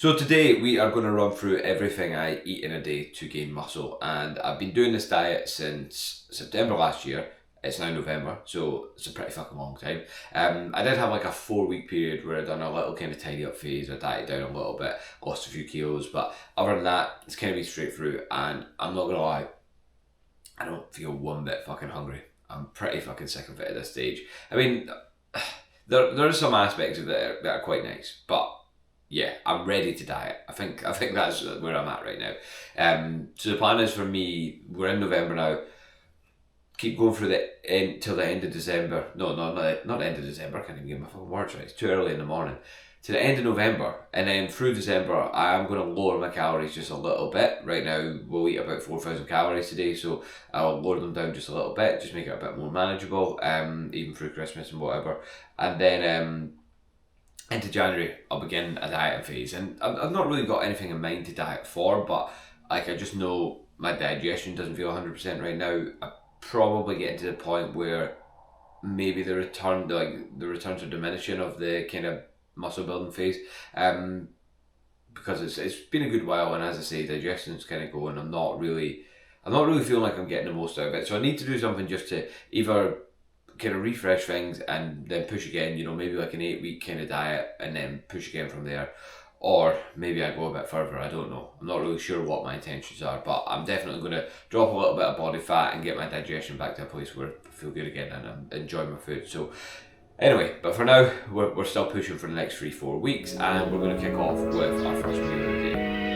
So today we are going to run through everything I eat in a day to gain muscle, and I've been doing this diet since September last year. It's now November, so it's a pretty fucking long time. I did have like a 4-week period where I'd done a little kind of tidy up phase. I dieted down a little bit, lost a few kilos, but other than that, it's kind of been straight through. And I'm not gonna lie, I don't feel one bit fucking hungry. I'm pretty fucking sick of it at this stage. I mean, there are some aspects of it that are quite nice, but yeah, I'm ready to diet. I think that's where I'm at right now. So the plan is for me, we're in November now. Keep going through the end till the end of December. No, not the end of December. I can't even get my fucking words right. It's too early in the morning. To the end of November, and then through December, I am going to lower my calories just a little bit. Right now, we'll eat about 4,000 calories today, so I'll lower them down just a little bit, just make it a bit more manageable, even through Christmas and whatever. And then into January, I'll begin a dieting phase, and I've not really got anything in mind to diet for, but like I just know my digestion doesn't feel 100% right now. I probably getting to the point where maybe the return to diminishing of the kind of muscle building phase, because it's been a good while, and as I say, digestion's kind of going. I'm not really feeling like I'm getting the most out of it, so I need to do something just to either kind of refresh things and then push again, maybe like an 8-week kind of diet and then push again from there. Or maybe I go a bit further, I don't know. I'm not really sure what my intentions are, but I'm definitely going to drop a little bit of body fat and get my digestion back to a place where I feel good again and I'm enjoying my food. So anyway, but for now, we're still pushing for the next 3-4 weeks, and we're going to kick off with our first meal of the day.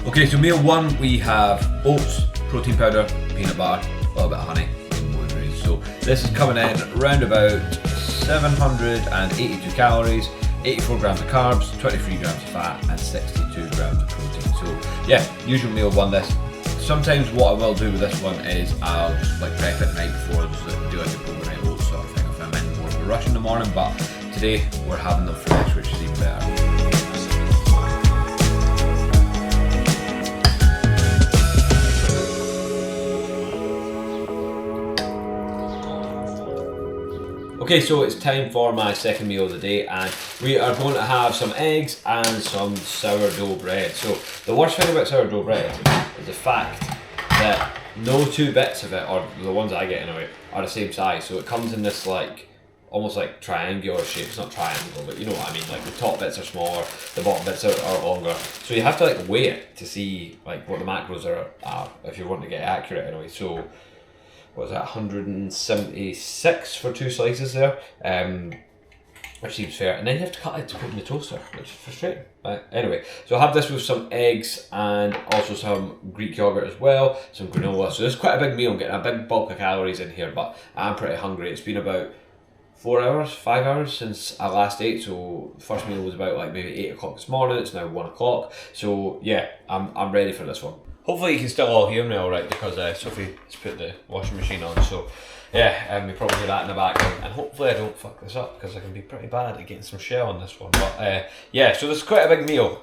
Okay, so meal one, we have oats, protein powder, peanut butter, a little bit of honey, and blueberries. So this is coming in around about 782 calories, 84 grams of carbs, 23 grams of fat, and 62 grams of protein. So yeah, usual meal one this. Sometimes what I will do with this one is I'll just like prep it the night before, just do like a overnight oats sort of thing if I'm in more of a rush in the morning, but today we're having them fresh, which is even better. Okay, so it's time for my second meal of the day, and we are going to have some eggs and some sourdough bread. So the worst thing about sourdough bread is the fact that no two bits of it, or the ones I get anyway, are the same size. So it comes in this like almost like triangular shape. It's not triangle, but you know what I mean. Like the top bits are smaller, the bottom bits are longer. So you have to like weigh it to see like what the macros are if you want to get accurate anyway. So what was that, 176 for 2 slices there, which seems fair. And then you have to cut it to put in the toaster, which is frustrating. Anyway, so I have this with some eggs and also some Greek yogurt as well, some granola. So this is quite a big meal. I'm getting a big bulk of calories in here, but I'm pretty hungry. It's been about 5 hours since I last ate. So the first meal was about like maybe 8 o'clock this morning. It's now 1 o'clock. So yeah, I'm ready for this one. Hopefully you can still all hear me alright, because Sophie has put the washing machine on, so yeah, we probably hear that in the background, and hopefully I don't fuck this up, because I can be pretty bad at getting some shell on this one. But yeah, so this is quite a big meal,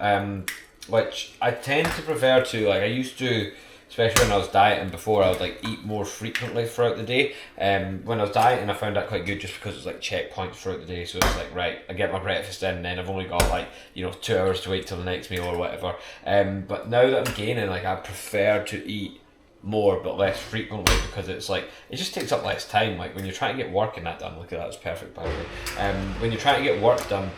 which I tend to prefer to, like I used to especially when I was dieting before. I would like eat more frequently throughout the day. When I was dieting, I found that quite good just because it's like checkpoints throughout the day. So it's like, right, I get my breakfast in, and then I've only got like, you know, 2 hours to wait till the next meal or whatever. But now that I'm gaining, like, I prefer to eat more but less frequently, because it's like, it just takes up less time. Like when you're trying to get work and that done, look at that, it's perfect by the way. When you're trying to get work done,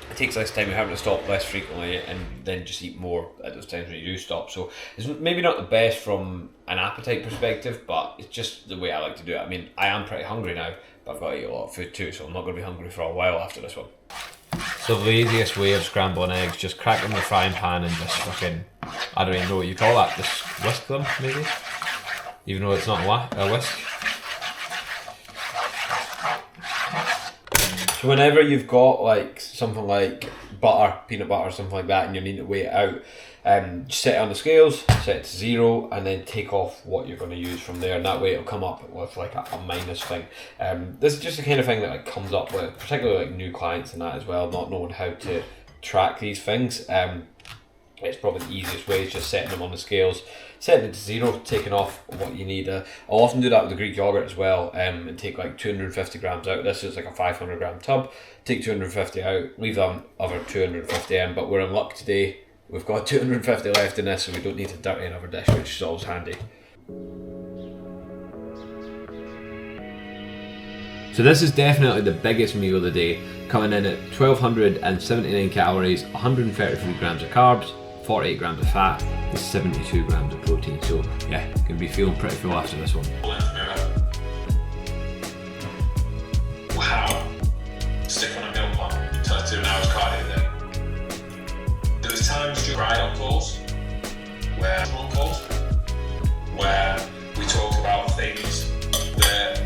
it takes less time, you're having to stop less frequently and then just eat more at those times when you do stop. So it's maybe not the best from an appetite perspective, but it's just the way I like to do it. I mean, I am pretty hungry now, but I've got to eat a lot of food too, so I'm not going to be hungry for a while after this one. So the laziest way of scrambling eggs, just crack them in the frying pan and just fucking, I don't even know what you call that, just whisk them maybe? Even though it's not a whisk. So whenever you've got like something like butter, peanut butter, something like that, and you need to weigh it out, just set it on the scales, set it to 0, and then take off what you're going to use from there, and that way it'll come up with like a minus thing. This is just the kind of thing that like comes up with particularly like new clients and that as well, not knowing how to track these things. It's probably the easiest way is just setting them on the scales, setting it to 0, taking off what you need. I'll often do that with the Greek yogurt as well, and take like 250 grams out. This is like a 500 gram tub. Take 250 out, leave the other 250 in, but we're in luck today. We've got 250 left in this, so we don't need to dirty another dish, which is always handy. So this is definitely the biggest meal of the day, coming in at 1279 calories, 133 grams of carbs, 48 grams of fat, and 72 grams of protein. So yeah, gonna be feeling pretty full after this one. Wow. Stick on a meal plan. Tell us 2 hours cardio then. There was times during on calls where we talked about things that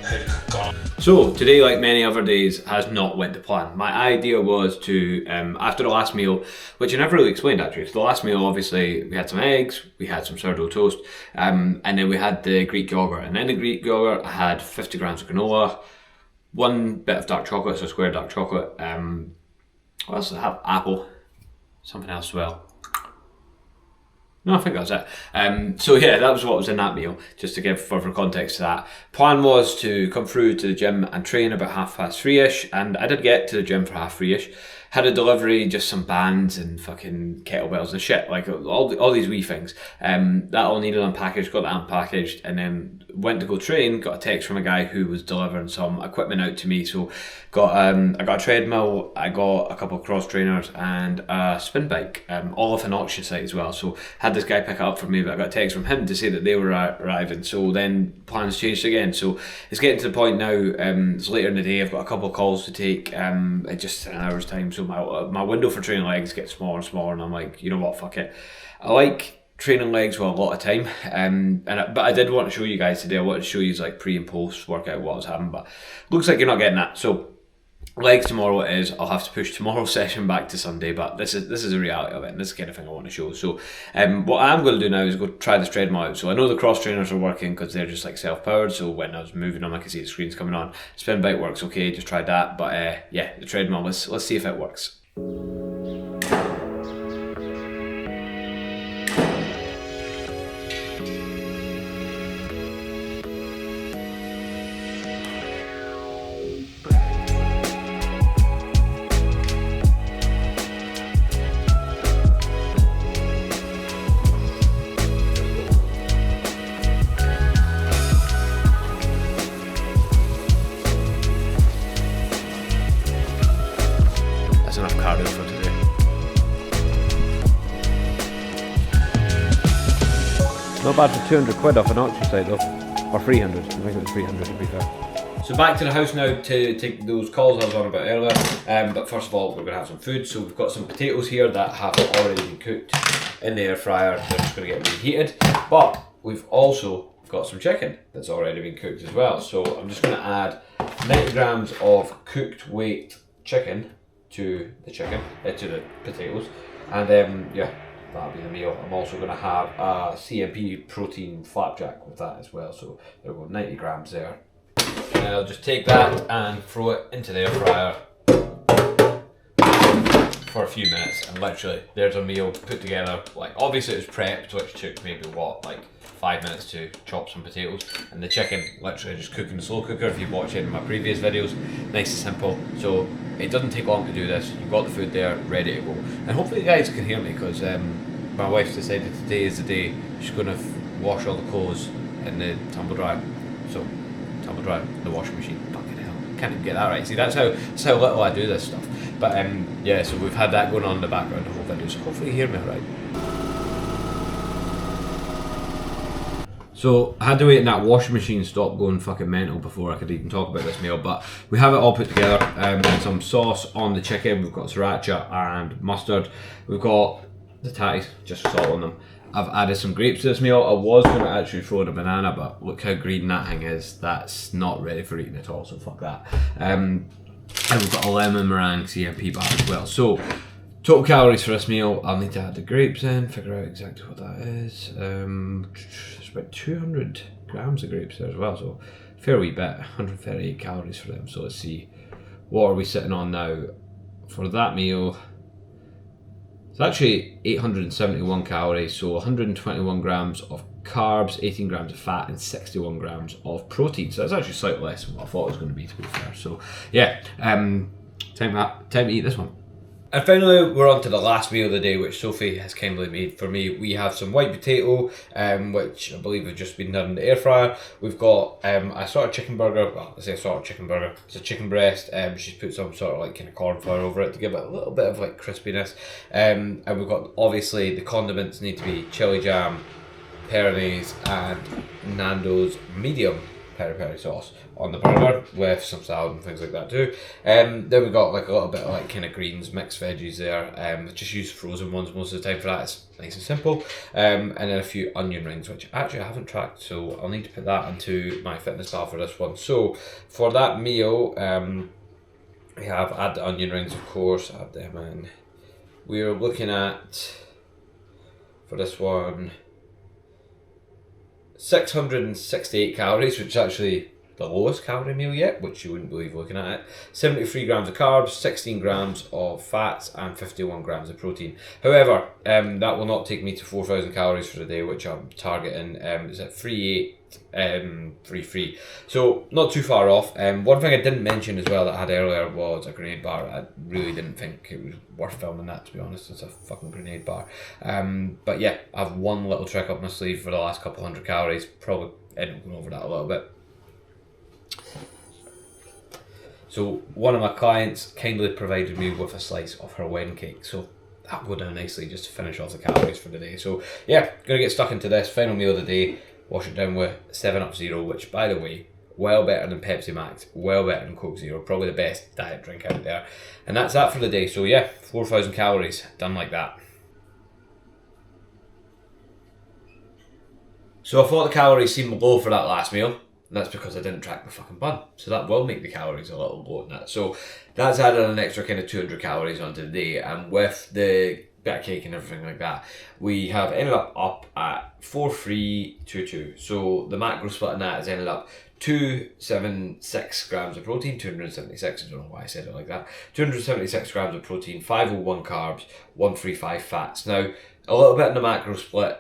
had gone. So today, like many other days, has not went to plan. My idea was to, after the last meal, which I never really explained actually. So the last meal, obviously, we had some eggs, we had some sourdough toast, and then we had the Greek yogurt. And in the Greek yogurt, I had 50 grams of granola, 1 bit of dark chocolate, so square dark chocolate. What else did I have? Apple, something else as well. No, I think that's it. So yeah, that was what was in that meal, just to give further context to that. Plan was to come through to the gym and train about 3:30ish, and I did get to the gym for 3:30ish. Had a delivery, just some bands and fucking kettlebells and shit, like all these wee things. That all needed unpackaged, got that unpackaged, and then went to go train, got a text from a guy who was delivering some equipment out to me. So I got a treadmill, I got a couple of cross trainers and a spin bike, all off an auction site as well. So had this guy pick it up for me, but I got a text from him to say that they were arriving. So then plans changed again. So it's getting to the point now, it's later in the day, I've got a couple of calls to take, just an hour's time. So my window for training legs gets smaller and smaller, and I'm like, you know what, fuck it. I like training legs with a lot of time, but I did want to show you guys today. I wanted to show you like pre and post workout what I was having, but looks like you're not getting that. So legs tomorrow it is. I'll have to push tomorrow's session back to Sunday, but this is the reality of it, and this is the kind of thing I want to show. So what I'm going to do now is go try this treadmill out. So I know the cross trainers are working because they're just like self-powered, so when I was moving them I could see the screens coming on. Spin bike works okay, just tried that, but yeah, the treadmill, let's see if it works. Enough cardio for today. Not bad for 200 quid off an auction site though, or 300, I think it was 300 to be fair. So back to the house now to take those calls I was on about earlier, but first of all we're going to have some food. So we've got some potatoes here that have already been cooked in the air fryer, they're just going to get reheated, but we've also got some chicken that's already been cooked as well. So I'm just going to add 90 grams of cooked weight chicken to the to the potatoes, and yeah, that'll be the meal. I'm also going to have a CMP protein flapjack with that as well, so there we go, 90 grams there. And I'll just take that and throw it into the air fryer for a few minutes, and literally there's a meal put together. Like obviously it was prepped, which took maybe like 5 minutes to chop some potatoes, and the chicken literally just cook in the slow cooker. If you watch any of my previous videos, nice and simple. So it doesn't take long to do this. You've got the food there ready to go, and hopefully you guys can hear me because my wife's decided today is the day she's going to wash all the clothes in the tumble dryer. So tumble dryer, the washing machine. Fucking hell, can't even get that right. See, that's how little I do this stuff. But yeah, so we've had that going on in the background the whole video. So hopefully you hear me alright. So I had to wait in that washing machine stop going fucking mental before I could even talk about this meal, but we have it all put together. Some sauce on the chicken, we've got sriracha and mustard, we've got the tatties, just salt on them. I've added some grapes to this meal. I was going to actually throw in a banana, but look how green that thing is. That's not ready for eating at all, so fuck that. And we've got a lemon meringue CMP bar as well. So total calories for this meal, I'll need to add the grapes in, figure out exactly what that is. There's about 200 grams of grapes there as well, so fair wee bit, 138 calories for them. So let's see, what are we sitting on now for that meal? It's actually 871 calories, so 121 grams of carbs, 18 grams of fat, and 61 grams of protein. So that's actually slightly less than what I thought it was going to be fair. So yeah, time to eat this one. And finally, we're on to the last meal of the day, which Sophie has kindly made for me. We have some white potato, which I believe have just been done in the air fryer. We've got a sort of chicken burger. Well, I say a sort of chicken burger. It's a chicken breast. She's put some sort of like kind of corn flour over it to give it a little bit of like crispiness. And we've got, obviously, the condiments need to be chili jam, Peronaise, and Nando's medium peri-peri sauce on the burger with some salad and things like that too. Then we've got like a little bit of like kind of greens, mixed veggies there. Just use frozen ones most of the time for that. It's nice and simple. And then a few onion rings, which actually I haven't tracked, so I'll need to put that into my fitness pal for this one. So for that meal, we have add the onion rings, of course, add them in. We're looking at, for this one, 668 calories, which is actually the lowest calorie meal yet, which you wouldn't believe looking at it. 73 grams of carbs, 16 grams of fats, and 51 grams of protein. However, that will not take me to 4,000 calories for the day, which I'm targeting. Is at 3.833. So not too far off. One thing I didn't mention as well that I had earlier was a grenade bar. I really didn't think it was worth filming that, to be honest. It's a fucking grenade bar. But yeah, I have one little trick up my sleeve for the last couple hundred calories. Probably end up going over that a little bit. So one of my clients kindly provided me with a slice of her wedding cake, so that will go down nicely just to finish off the calories for the day. So yeah, gonna get stuck into this final meal of the day. Wash it down with 7-Up Zero, which by the way, well better than Pepsi Max, well better than Coke Zero, probably the best diet drink out there. And that's that for the day. So yeah, 4,000 calories done like that. So I thought the calories seemed low for that last meal. And that's because I didn't track the fucking bun. So that will make the calories a little low in that. So that's added an extra kind of 200 calories onto the day. And with the bit of cake and everything like that, we have ended up at 4,322. So the macro split in that has ended up 276 grams of protein, 276, I don't know why I said it like that, 276 grams of protein, 501 carbs, 135 fats. Now, a little bit in the macro split,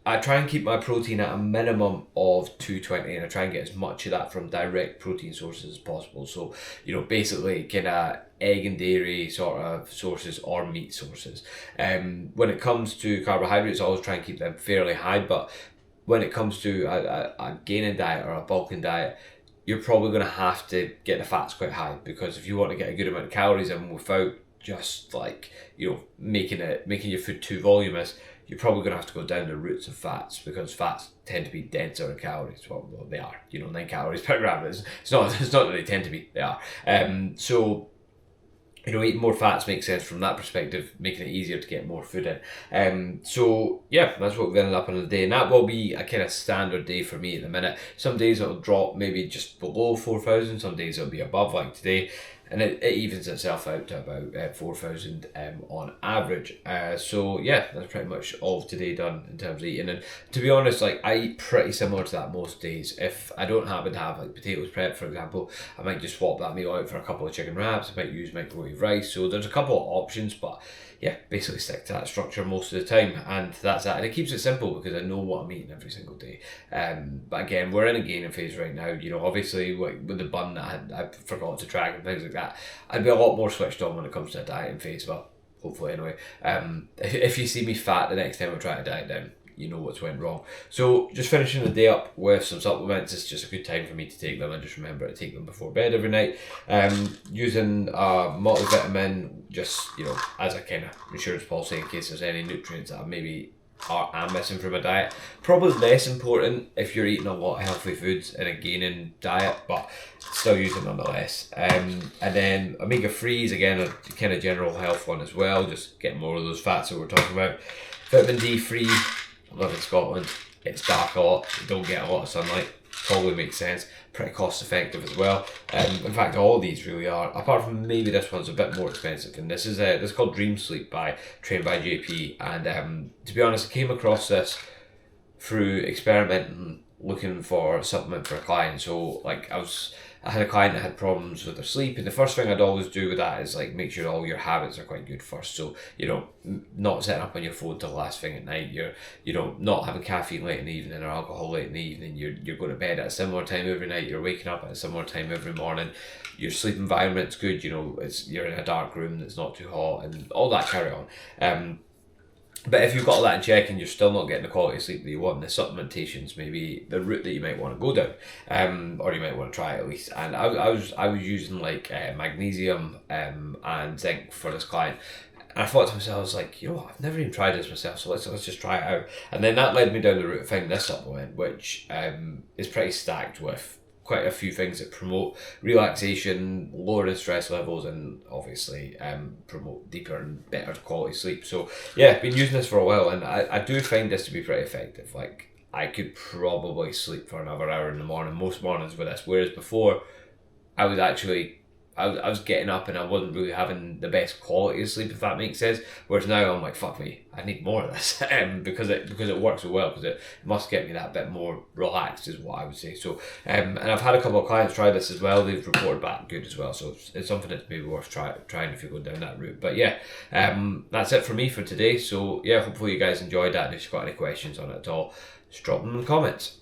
I try and keep my protein at a minimum of 220, and I try and get as much of that from direct protein sources as possible. So, you know, basically kind of egg and dairy sort of sources or meat sources. When it comes to carbohydrates, I always try and keep them fairly high, but when it comes to a gaining diet or a bulking diet, you're probably going to have to get the fats quite high, because if you want to get a good amount of calories in without just like, you know, making your food too voluminous, you're probably going to have to go down the routes of fats, because fats tend to be denser in calories. Well, they are, 9 calories per gram. It's not that they tend to be, they are. So, eating more fats makes sense from that perspective, making it easier to get more food in. So, yeah, that's what we've ended up on the day. And that will be a kind of standard day for me at the minute. Some days it'll drop maybe just below 4,000, some days it'll be above, like today. and it evens itself out to about 4,000 on average. So yeah, that's pretty much all of today done in terms of eating. And to be honest, like I eat pretty similar to that most days. If I don't happen to have like potatoes prep, for example, I might just swap that meal out for a couple of chicken wraps. I might use microwave rice. So there's a couple of options, but yeah, basically stick to that structure most of the time, and that's that. And it keeps it simple because I know what I'm eating every single day. But again, we're in a gaining phase right now. You know, obviously, like with the bun that I forgot to track and things like that, I'd be a lot more switched on when it comes to a dieting phase. Well, hopefully, anyway. If you see me fat the next time I try to diet down, you know what's went wrong. So just finishing the day up with some supplements. It's just a good time for me to take them. I just remember to take them before bed every night. Using a multivitamin, just, you know, as a kind of insurance policy in case there's any nutrients that maybe I'm missing from a diet. Probably less important if you're eating a lot of healthy foods in a gaining diet, but still using nonetheless. And then omega-3s, again, a kind of general health one as well, just getting more of those fats that we're talking about. Vitamin D3, I live in Scotland, it's dark a lot, you don't get a lot of sunlight, probably makes sense, pretty cost effective as well. In fact, all these really are, apart from maybe this one's a bit more expensive, and this is called Dream Sleep by Trained by JP, and to be honest, I came across this through experimenting, looking for a supplement for a client. So like I had a client that had problems with their sleep, and the first thing I'd always do with that is like make sure all your habits are quite good first. So, you know, not setting up on your phone till the last thing at night, you're, you know, not having caffeine late in the evening or alcohol late in the evening, you're going to bed at a similar time every night, you're waking up at a similar time every morning, your sleep environment's good, you know, you're in a dark room that's not too hot, and all that carry on. But if you've got all that in check and you're still not getting the quality of sleep that you want, the supplementation's maybe the route that you might want to go down, or you might want to try at least. And I was using like magnesium and zinc for this client. And I thought to myself, I was like, you know, I've never even tried this myself, so let's just try it out. And then that led me down the route of finding this supplement, which is pretty stacked with quite a few things that promote relaxation, lowering stress levels, and obviously promote deeper and better quality sleep. So yeah, I've been using this for a while, and I do find this to be pretty effective. Like, I could probably sleep for another hour in the morning most mornings with this, whereas before I was actually I was getting up and I wasn't really having the best quality of sleep, if that makes sense. Whereas now I'm like, fuck me, I need more of this because it works so well, because it must get me that bit more relaxed, is what I would say. So and I've had a couple of clients try this as well. They've reported back good as well. So it's something that's maybe worth trying if you go down that route. But yeah, that's it for me for today. So yeah, hopefully you guys enjoyed that. And if you've got any questions on it at all, just drop them in the comments.